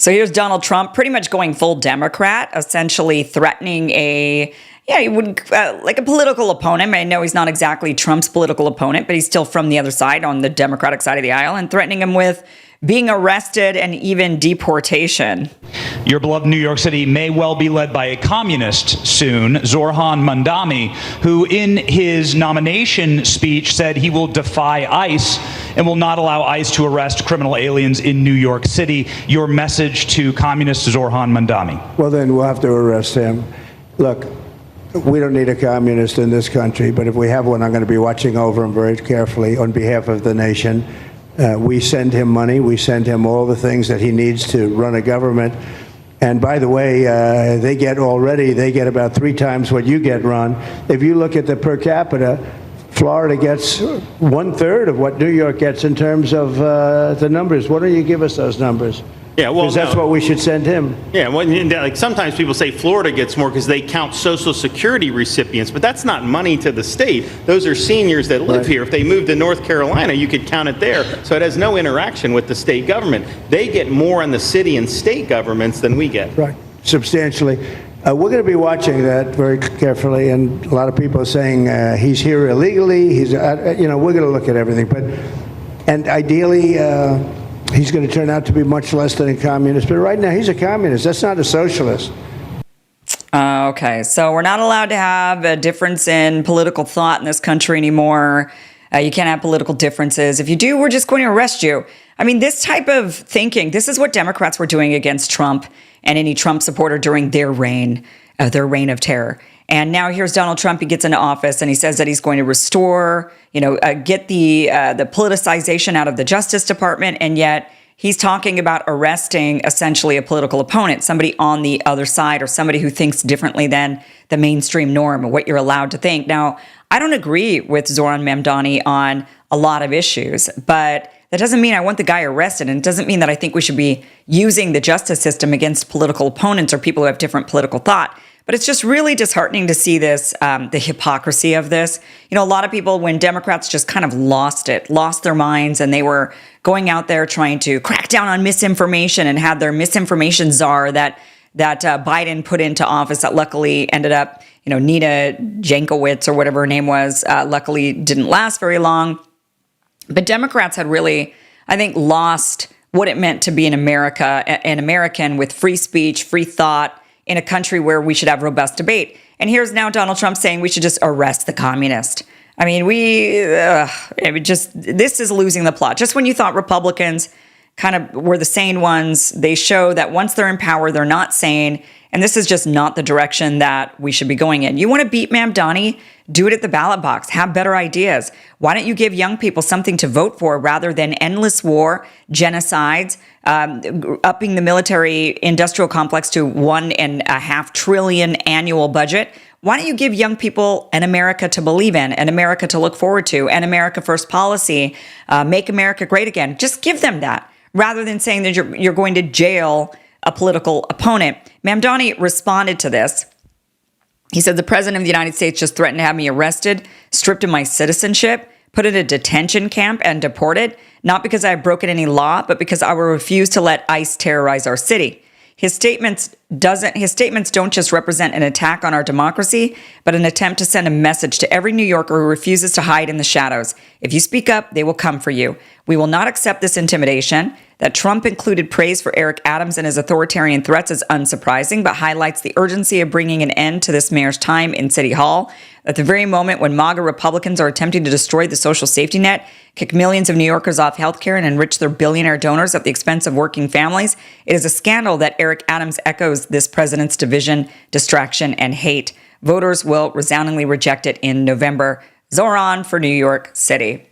So here's Donald Trump pretty much going full Democrat, essentially threatening he would like a political opponent. I know he's not exactly Trump's political opponent, but he's still from the other side, on the Democratic side of the aisle, and threatening him with being arrested and even deportation. Your beloved New York City may well be led by a communist soon, Zoran Mamdani, who in his nomination speech said he will defy ICE and will not allow ICE to arrest criminal aliens in New York City. Your message to communist Zoran Mamdani? Well, then we'll have to arrest him. Look, we don't need a communist in this country, but if we have one, I'm going to be watching over him very carefully on behalf of the nation. We send him money. We send him all the things that he needs to run a government. And by the way, they get about 3 times what you get, Ron. If you look at the per capita, Florida gets 1/3 of what New York gets in terms of the numbers. Why don't you give us those numbers? Yeah, well, because that's what we should send him. Yeah, well, like sometimes people say Florida gets more because they count Social Security recipients, but that's not money to the state. Those are seniors that live here. If they moved to North Carolina, you could count it there. So it has no interaction with the state government. They get more in the city and state governments than we get. Right, substantially. We're going to be watching that very carefully, and a lot of people are saying he's here illegally. We're going to look at everything, and ideally. He's going to turn out to be much less than a communist. But right now, he's a communist. That's not a socialist. Okay, so we're not allowed to have a difference in political thought in this country anymore. You can't have political differences. If you do, we're just going to arrest you. I mean, this type of thinking, this is what Democrats were doing against Trump and any Trump supporter during their reign of terror. And now here's Donald Trump. He gets into office and he says that he's going to restore, get the politicization out of the Justice Department. And yet he's talking about arresting essentially a political opponent, somebody on the other side or somebody who thinks differently than the mainstream norm or what you're allowed to think. Now, I don't agree with Zoran Mamdani on a lot of issues, but that doesn't mean I want the guy arrested. And it doesn't mean that I think we should be using the justice system against political opponents or people who have different political thought. But it's just really disheartening to see this, the hypocrisy of this. A lot of people, when Democrats just kind of lost their minds, and they were going out there trying to crack down on misinformation and had their misinformation czar that Biden put into office that luckily ended up, Nina Jankowicz or whatever her name was, luckily didn't last very long. But Democrats had really, I think, lost what it meant to be an American with free speech, free thought, in a country where we should have robust debate. And here's now Donald Trump saying we should just arrest the communist. I mean, this is losing the plot. Just when you thought Republicans kind of were the sane ones, they show that once they're in power, they're not sane. And this is just not the direction that we should be going in. You want to beat Mamdani? Do it at the ballot box. Have better ideas. Why don't you give young people something to vote for rather than endless war, genocides, upping the military industrial complex to $1.5 trillion annual budget? Why don't you give young people an America to believe in, an America to look forward to, an America First policy, make America great again? Just give them that rather than saying that you're going to jail a political opponent. Mamdani responded to this. He said, the president of the United States just threatened to have me arrested, stripped of my citizenship, put in a detention camp and deported, not because I have broken any law, but because I will refuse to let ICE terrorize our city. His statements don't just represent an attack on our democracy, but an attempt to send a message to every New Yorker who refuses to hide in the shadows. If you speak up, they will come for you. We will not accept this intimidation. That Trump included praise for Eric Adams and his authoritarian threats is unsurprising, but highlights the urgency of bringing an end to this mayor's time in City Hall. At the very moment when MAGA Republicans are attempting to destroy the social safety net, kick millions of New Yorkers off health care, and enrich their billionaire donors at the expense of working families, it is a scandal that Eric Adams echoes this president's division, distraction, and hate. Voters will resoundingly reject it in November. Zoran for New York City.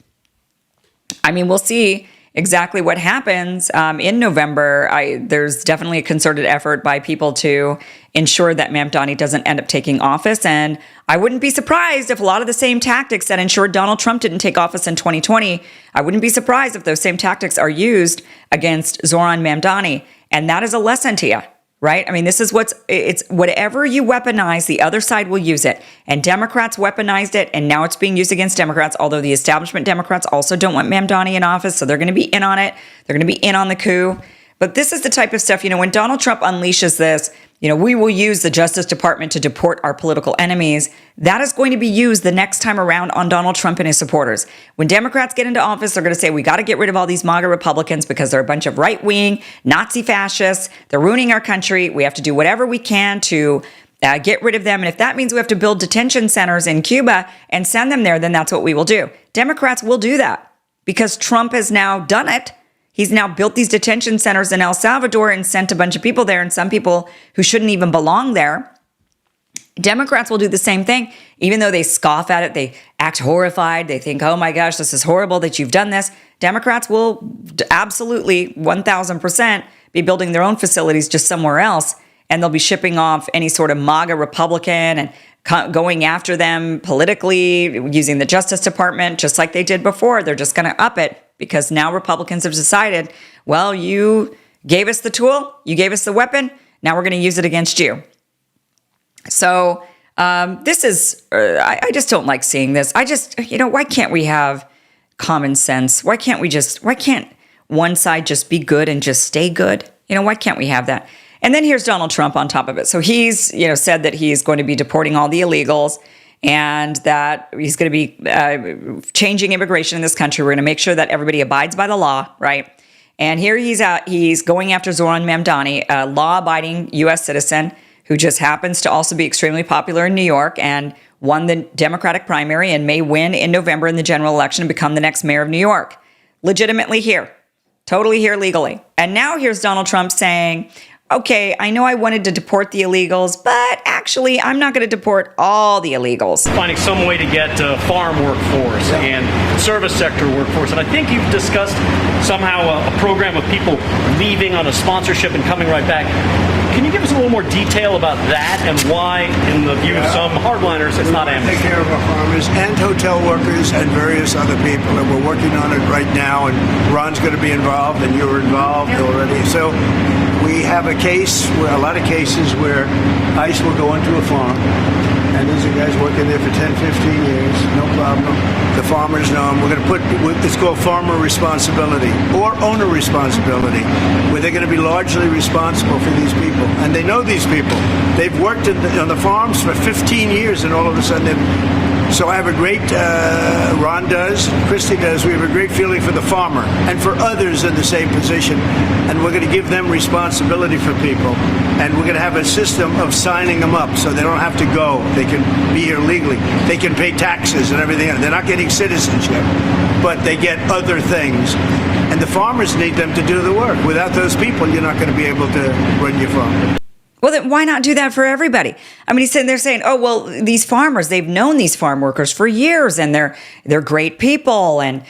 I mean, we'll see exactly what happens in November. There's definitely a concerted effort by people to ensure that Mamdani doesn't end up taking office. And I wouldn't be surprised if a lot of the same tactics that ensured Donald Trump didn't take office in 2020, I wouldn't be surprised if those same tactics are used against Zoran Mamdani. And that is a lesson to you. Right? I mean, this is it's whatever you weaponize, the other side will use it. And Democrats weaponized it, and now it's being used against Democrats, although the establishment Democrats also don't want Mamdani in office, so they're going to be in on it. They're going to be in on the coup. But this is the type of stuff, when Donald Trump unleashes this, we will use the Justice Department to deport our political enemies. That is going to be used the next time around on Donald Trump and his supporters. When Democrats get into office, they're going to say, we got to get rid of all these MAGA Republicans because they're a bunch of right-wing Nazi fascists. They're ruining our country. We have to do whatever we can to get rid of them. And if that means we have to build detention centers in Cuba and send them there, then that's what we will do. Democrats will do that because Trump has now done it. He's now built these detention centers in El Salvador and sent a bunch of people there, and some people who shouldn't even belong there. Democrats will do the same thing, even though they scoff at it. They act horrified. They think, oh my gosh, this is horrible that you've done this. Democrats will absolutely 1,000% be building their own facilities just somewhere else, and they'll be shipping off any sort of MAGA Republican and going after them politically, using the Justice Department, just like they did before. They're just going to up it because now Republicans have decided, well, you gave us the tool, you gave us the weapon, now we're going to use it against you. So this is, I just don't like seeing this. Why can't we have common sense? Why can't one side just be good and just stay good? Why can't we have that? And then here's Donald Trump on top of it. So he's, said that he's going to be deporting all the illegals and that he's going to be changing immigration in this country. We're going to make sure that everybody abides by the law, right? And here he's going after Zoran Mamdani, a law-abiding U.S. citizen who just happens to also be extremely popular in New York and won the Democratic primary and may win in November in the general election and become the next mayor of New York. Legitimately here. Totally here legally. And now here's Donald Trump saying, okay, I know I wanted to deport the illegals, but actually I'm not going to deport all the illegals. Finding some way to get farm workforce and service sector workforce. And I think you've discussed somehow a program of people leaving on a sponsorship and coming right back. Can you give us a little more detail about that and why, in the view of some hardliners, it's not amnesty? Take care of our farmers and hotel workers and various other people. And we're working on it right now. And Ron's going to be involved and you're involved already. So we have a lot of cases where ICE will go into a farm, and these are guys working there for 10, 15 years, no problem. The farmers know them. We're going to put, it's called farmer responsibility or owner responsibility, where they're going to be largely responsible for these people. And they know these people. They've worked on the farms for 15 years, and all of a sudden so I have a great, Ron does, Christie does, we have a great feeling for the farmer and for others in the same position. And we're going to give them responsibility for people. And we're going to have a system of signing them up so they don't have to go. They can be here legally. They can pay taxes and everything. They're not getting citizenship, but they get other things. And the farmers need them to do the work. Without those people, you're not going to be able to run your farm. Well, then why not do that for everybody? I mean, they're saying, oh, well, these farmers, they've known these farm workers for years and they're great people. And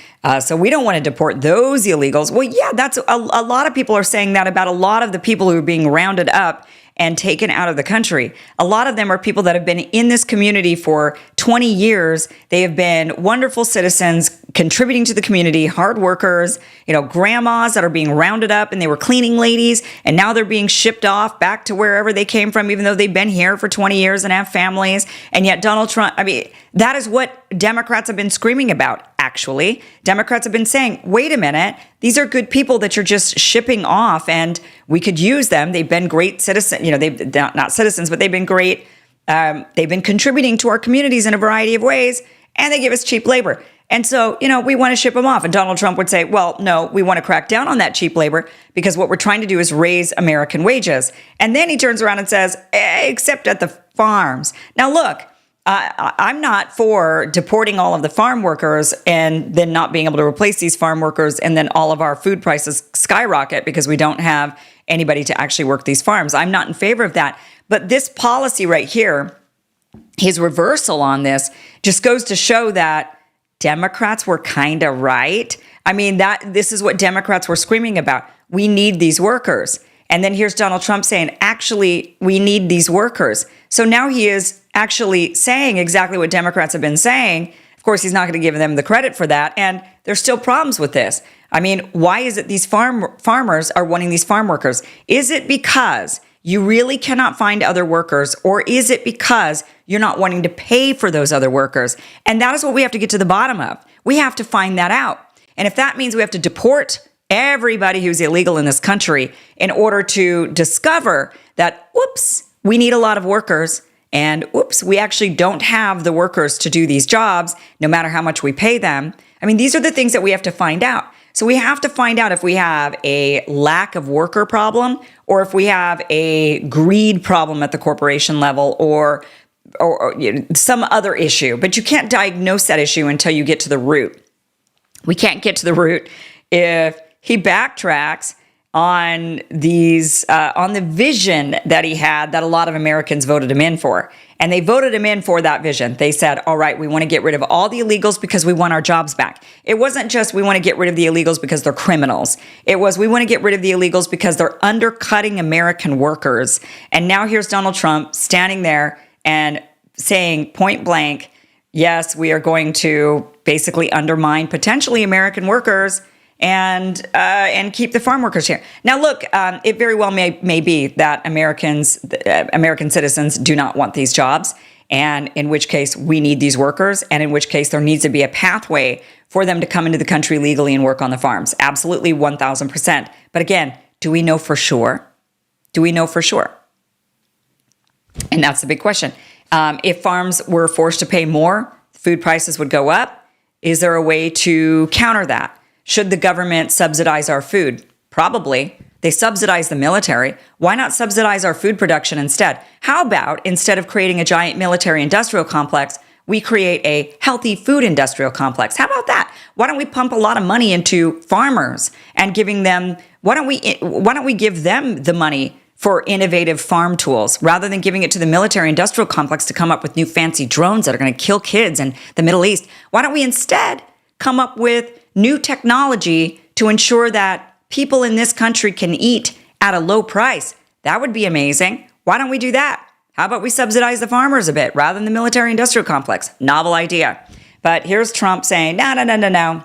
so we don't want to deport those illegals. Well, yeah, that's a lot of people are saying that about a lot of the people who are being rounded up and taken out of the country. A lot of them are people that have been in this community for 20 years. They have been wonderful citizens, contributing to the community, hard workers, grandmas that are being rounded up and they were cleaning ladies and now they're being shipped off back to wherever they came from, even though they've been here for 20 years and have families. And yet Donald Trump, that is what Democrats have been screaming about, actually. Democrats have been saying, wait a minute, these are good people that you're just shipping off and we could use them. They've been great citizens, they've not citizens, but they've been great. They've been contributing to our communities in a variety of ways and they give us cheap labor. And so, we want to ship them off. And Donald Trump would say, well, no, we want to crack down on that cheap labor because what we're trying to do is raise American wages. And then he turns around and says, except at the farms. Now, look, I'm not for deporting all of the farm workers and then not being able to replace these farm workers and then all of our food prices skyrocket because we don't have anybody to actually work these farms. I'm not in favor of that. But this policy right here, his reversal on this, just goes to show that Democrats were kind of right. This is what Democrats were screaming about. We need these workers. And then here's Donald Trump saying, actually, we need these workers. So now he is actually saying exactly what Democrats have been saying. Of course, he's not going to give them the credit for that. And there's still problems with this. Why is it these farmers are wanting these farm workers? Is it because you really cannot find other workers, or is it because you're not wanting to pay for those other workers? And that is what we have to get to the bottom of. We have to find that out. And if that means we have to deport everybody who's illegal in this country in order to discover that, whoops, we need a lot of workers. And whoops, we actually don't have the workers to do these jobs, no matter how much we pay them. I mean, these are the things that we have to find out. So we have to find out if we have a lack of worker problem or if we have a greed problem at the corporation level or you know, some other issue. But you can't diagnose that issue until you get to the root. We can't get to the root if he backtracks on the vision that he had that a lot of Americans voted him in for. And they voted him in for that vision. They said, all right, we want to get rid of all the illegals because we want our jobs back. It wasn't just we want to get rid of the illegals because they're criminals. It was we want to get rid of the illegals because they're undercutting American workers. And now here's Donald Trump standing there and saying point blank, yes, we are going to basically undermine potentially American workers and keep the farm workers here. Now, look, it very well may be that American citizens do not want these jobs, and in which case we need these workers, and in which case there needs to be a pathway for them to come into the country legally and work on the farms. Absolutely, 1,000%. But again, do we know for sure? Do we know for sure? And that's the big question. If farms were forced to pay more, food prices would go up. Is there a way to counter that? Should the government subsidize our food? Probably. They subsidize the military. Why not subsidize our food production instead? How about instead of creating a giant military industrial complex, we create a healthy food industrial complex? How about that? Why don't we pump a lot of money into farmers and giving them, why don't we give them the money for innovative farm tools rather than giving it to the military industrial complex to come up with new fancy drones that are going to kill kids in the Middle East? Why don't we instead come up with new technology to ensure that people in this country can eat at a low price? That would be amazing. Why don't we do that? How about we subsidize the farmers a bit rather than the military industrial complex? Novel idea. But here's Trump saying, no.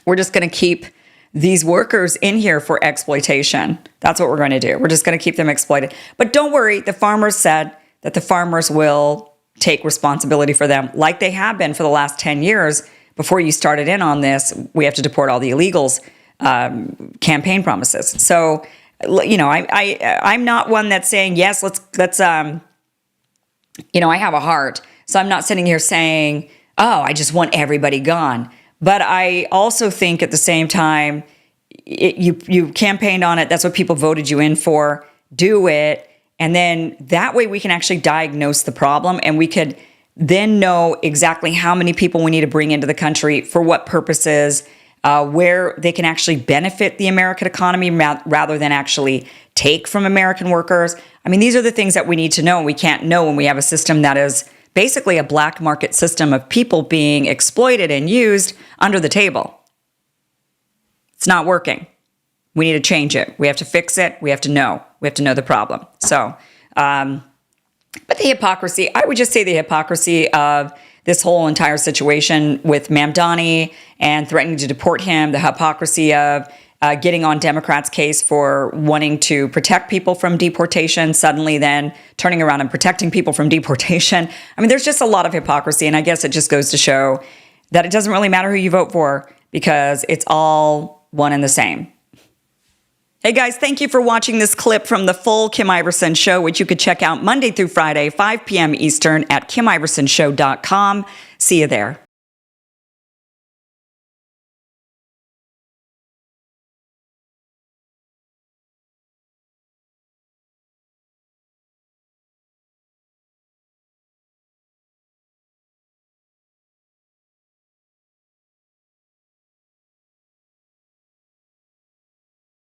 We're just going to keep these workers in here for exploitation. That's what we're going to do. We're just going to keep them exploited. But don't worry, the farmers said that the farmers will take responsibility for them like they have been for the last 10 years. Before you started in on this, we have to deport all the illegals campaign promises. So, you know, I'm not one that's saying, yes, let's you know, I have a heart. So I'm not sitting here saying, oh, I just want everybody gone. But I also think at the same time, you campaigned on it. That's what people voted you in for. Do it. And then that way we can actually diagnose the problem and we could then know exactly how many people we need to bring into the country, for what purposes, where they can actually benefit the American economy rather than actually take from American workers. I mean, these are the things that we need to know, and we can't know when we have a system that is basically a black market system of people being exploited and used under the table. It's not working. We need to change it. We have to fix it. We have to know. We have to know the problem. So, but the hypocrisy, I would just say the hypocrisy of this whole entire situation with Mamdani and threatening to deport him, the hypocrisy of getting on Democrats' case for wanting to protect people from deportation, suddenly then turning around and protecting people from deportation. I mean, there's just a lot of hypocrisy, and I guess it just goes to show that it doesn't really matter who you vote for because it's all one and the same. Hey guys, thank you for watching this clip from the full Kim Iverson Show, which you could check out Monday through Friday, 5 p.m. Eastern at KimIversonShow.com. See you there.